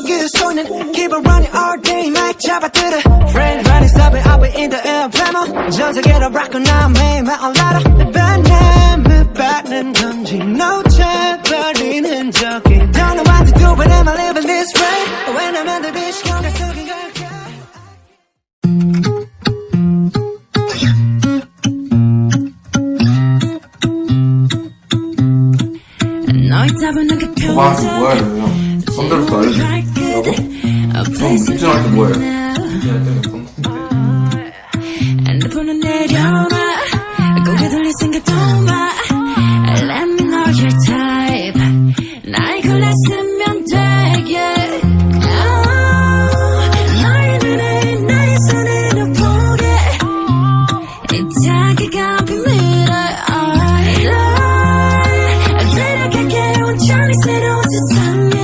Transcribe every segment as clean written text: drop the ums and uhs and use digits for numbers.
그 소리는 keep on running all day 마이크 잡아들어 Friend running stop it up in the air plano 전 세계로 rock 나 매일만 올라라 내 바람을 받는 건지 놓쳐버리는 적이 Don't know what to do but am I living this way When I'm under this 시간 속인 걸까 오빠 그 뭐야 이러면 썸들어서 알려주라고? 형 입증할 때 뭐예요? 입증할 때는 핸드폰은 내려놔 고개 돌릴 생각도 마 Let me know your type 날 골랐으면 되게 너의 눈에 나의 손으로 보게 이 자기가 비밀을 데려갈게 완전히 새로운 세상에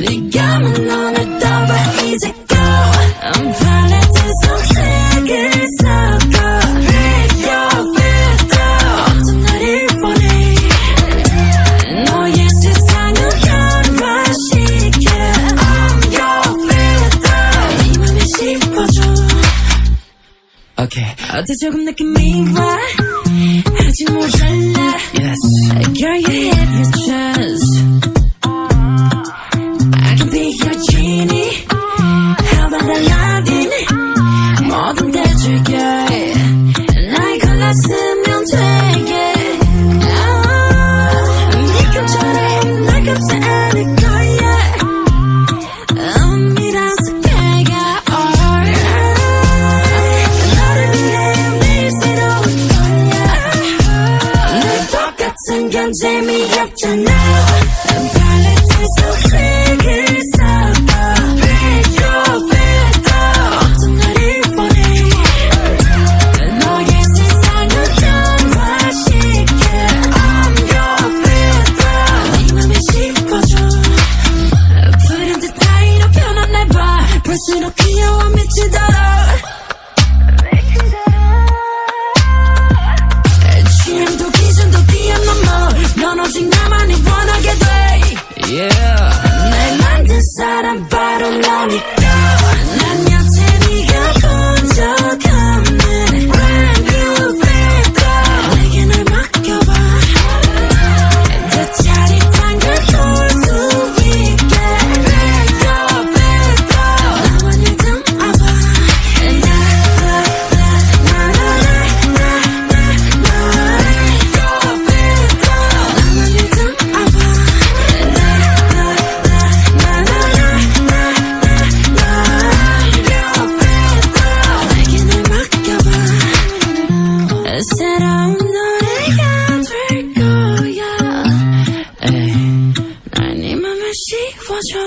네가 눈을 떠봐 이제 go I'm 팔레트 속색을 섞어 Pick your filter 어떤 날일 뻔해 너의 세상을 변화시켜 I'm your filter 네 맘에 씹어줘 Okay 어때 조금 느낌이 와 아직 모자라 Yes Girl you have your chance I can be your genie How about Aladdin 뭐든 대줄게 날 골랐으면 되게 네 꿈처럼 날 감싸 안을 거야 미라서 내가 너를 위해 매일 새로운 거야 늘 똑같은 건 재미없잖아 팔레트 속색을 섞어 Pick your filter 어떤 날일 뻔해 너의 세상을 변화시켜 I'm your filter 네 맘에 씹어줘 푸른 듯 타이로 변한 날 봐 볼수록 귀여워 미치도록 취향도 기준도 뛰어넘어 넌 오직 나만이 원하게 돼 Yeah 날 만든 사람 바로 너니까 난 여태 네가 본 적 없는 Brand new filter 내게 날 맡겨봐 더 짜릿한 걸 볼 수 있게 Pick your filter 나만을 담아봐 새로운 노래가 될 거야 날 네 맘에 씹어줘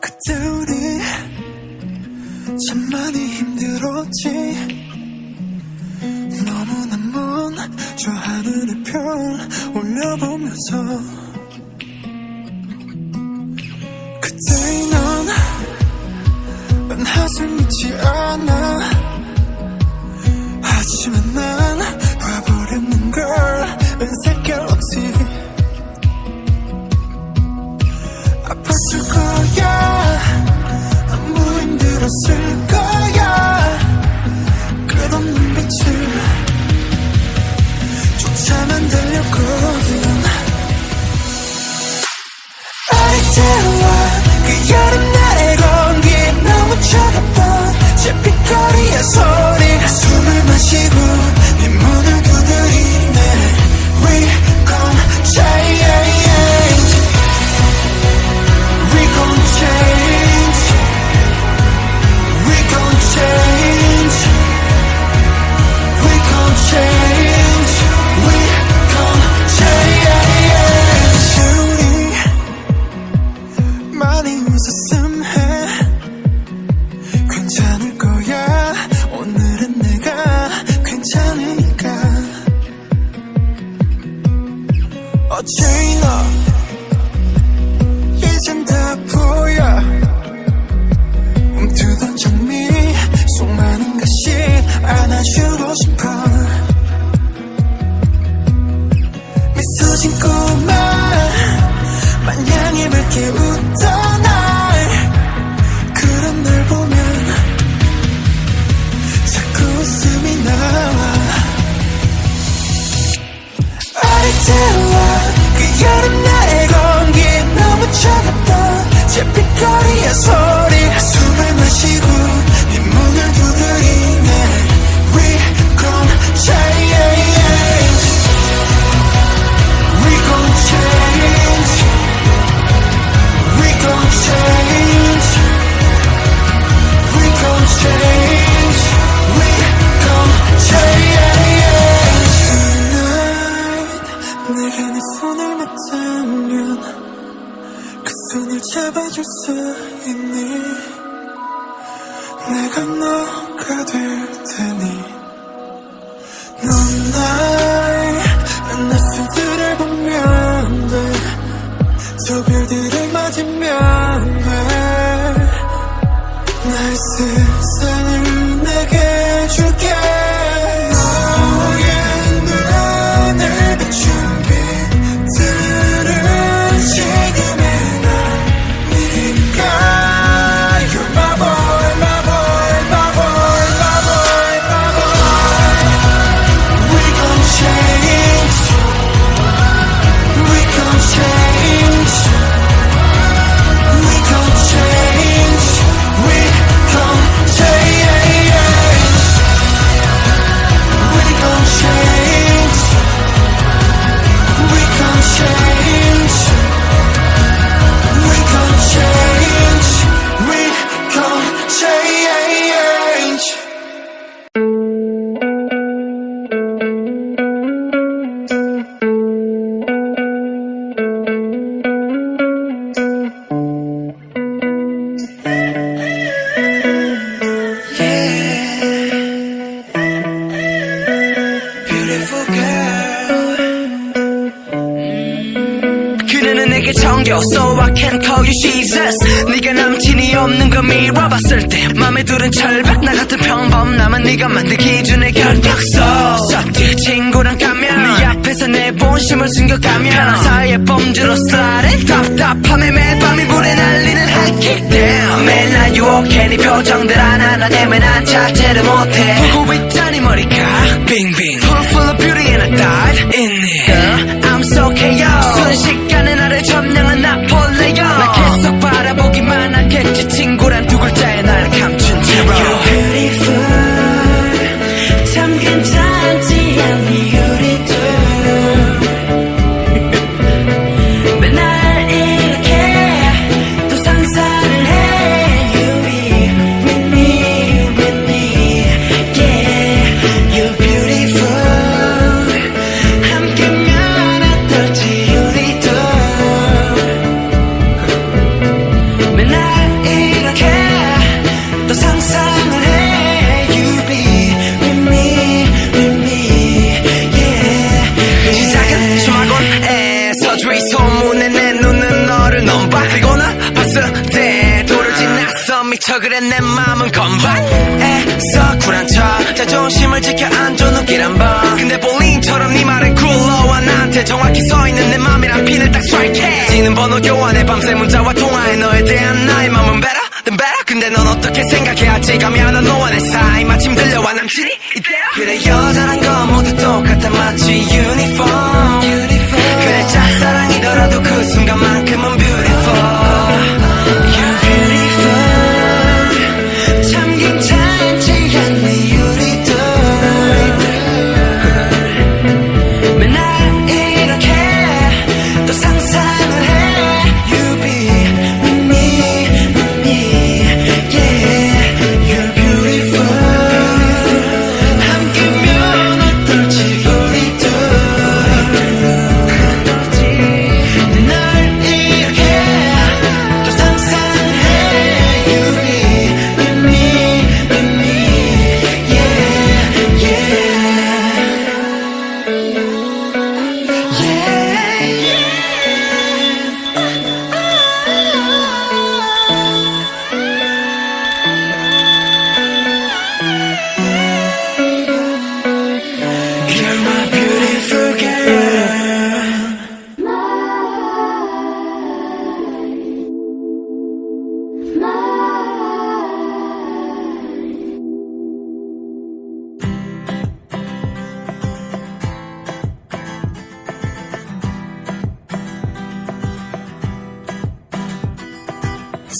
그때 우리 참 많이 힘들었지 너무나 먼저 하늘의 별 올려보면서 그때 넌 한숨 있지 않아 하지만 난 봐버렸는 걸 은색 갤럭시 아팠을 거야 너무 힘들었을 거야 끝없는 빛을 쫓아만 달렸거든 아리따운 그 여름날의 공기 너무 차갑던 제 빗거리의 소리 숨을 마시고 네 문을 두드리네 We gon' change We gon' change We gon' change We gon' change We gon' change 우리 많이 웃었음 해 괜찮을 거야 오늘 어떻게부터 날 그런 날 보면 자꾸 웃음이 나와 아리따워 그 여름날의 공기 너무 차갑다 제 빗거리의 소리 숨을 마시고 네 문을 두드리네 We gon' change We gon' change We gon' change We gon' change We gon' change Tonight 내가 네 손을 맞다면 그 손을 잡아줄 수 있니 내가 너가 될 테니 넌 나의 낯설들을 보면 돼 저 별들을 맞으면 돼 나의 세상을 내게 줄게 너의 눈을 비춘 빛들은 지금의 나니까 You're my boy, my boy, my boy, my boy, my boy We gon' change We gon' change We gon' change We gon' change We gon' change We gon' change We gon' change We gon' change Beautiful girl 그녀는 내게 정겨 So I can call you Jesus 네가 남친이 없는 거 밀어봤을 때 맘에 두른 철벽 나 같은 평범남은 네가 만든 기준의 결벽서 썩지 친구랑 가면 네 앞에서 내 본심을 숨겨가면 편한 사이에 범주로 slide 답답함에 매일 밤이 불에 날리는 high kick down 매일 나 유혹해 네 표정들 하나하나 내면 난 자제를 못해 보고 있자니 머리가 빙빙 Full of beauty and I dive in it I'm so chaos 순식간에 나를 점령한 나폴레옹 나 계속 바라보기만 하겠지 친구란 두 글자에 날 감춘 채로 You're beautiful 참 괜찮지 않니 우리 둘 맨날 이렇게 또 상상을 해 You be with me Yeah You're beautiful 함께면 어떨지 우리 둘 맨날 이렇게 또 상상을 해 You be with me Yeah 시작은 중학원에서 주위 소문에 내 눈은 너를 너무 봐 그리고 나 봤을 때 돌을 지났어 미쳐 그래 내 맘은 건반에서 쿨한 척 자존심을 지켜 안줘 눈길 한번 근데 볼링처럼 네 말은 굴러와 나한테 정확히 서있는 내 맘이란 핀을 딱 스트라이크해 지는 번호 교환해 밤새 문자와 통화해 너에 대한 나의 맘은 better than better 근데 넌 어떻게 생각해 아직 감이 안 와 너와 내 사이 마침 들려와 남친이 이때야 그래 여자란 건 모두 똑같아 마치 유니폼 그래 짝사랑이더라도 그 순간만큼은 beautiful You're beautiful 참 괜찮지 않니 우리 둘 맨날 이렇게 또 상상을 해 You be with me Yeah You're beautiful 함께면 어떨지 우리 둘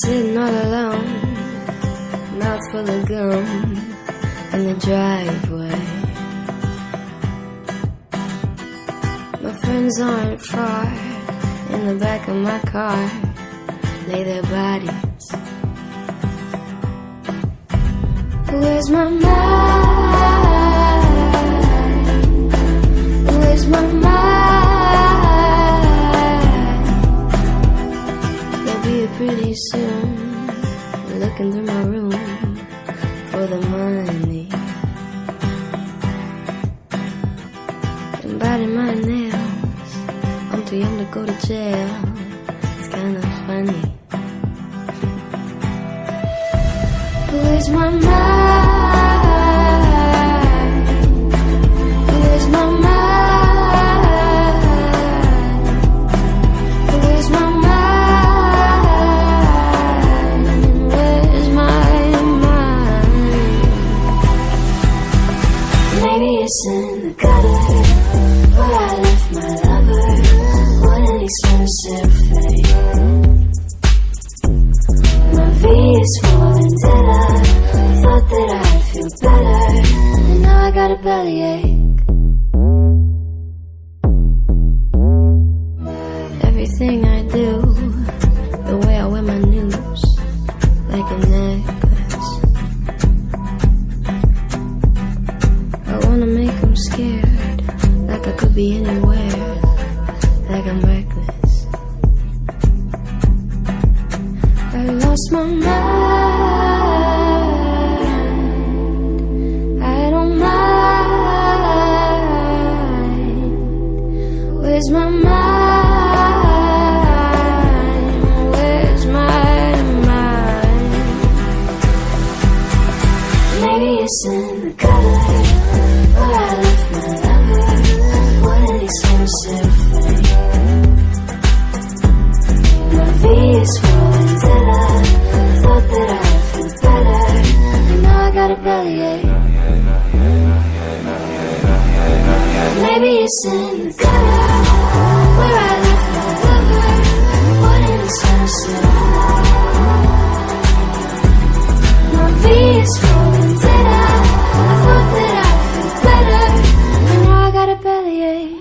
Sitting all alone, mouth full of gum in the driveway. My friends aren't far, in the back of my car lay their bodies. Where's my mind? Where's my mind? They'll be here pretty soon, looking through my room for the money and biting my nails. I'm too young to go to jail. It's kinda funny. Where's my mind? Where's my mind? Where's my mind? Where's my mind? Maybe it's in the gutter where I left my lover. What an expensive fate. My V is for vendetta. Thought that I'd feel better, and now I got a bellyache. Everything I do, the way I wear my news, like a necklace. I wanna make them scared, like I could be anywhere, like I'm reckless. I lost my mind. Where's my mind? Where's my mind? Maybe it's in the gutter where I left my lover. What an expensive fate. My V is for vendetta. Thought that I'd feel better, and now I got a bellyache. Maybe it's in the gutter where I left my lover. What an expensive fate. My V is for vendetta. I thought that I'd feel better, and now I got a bellyache.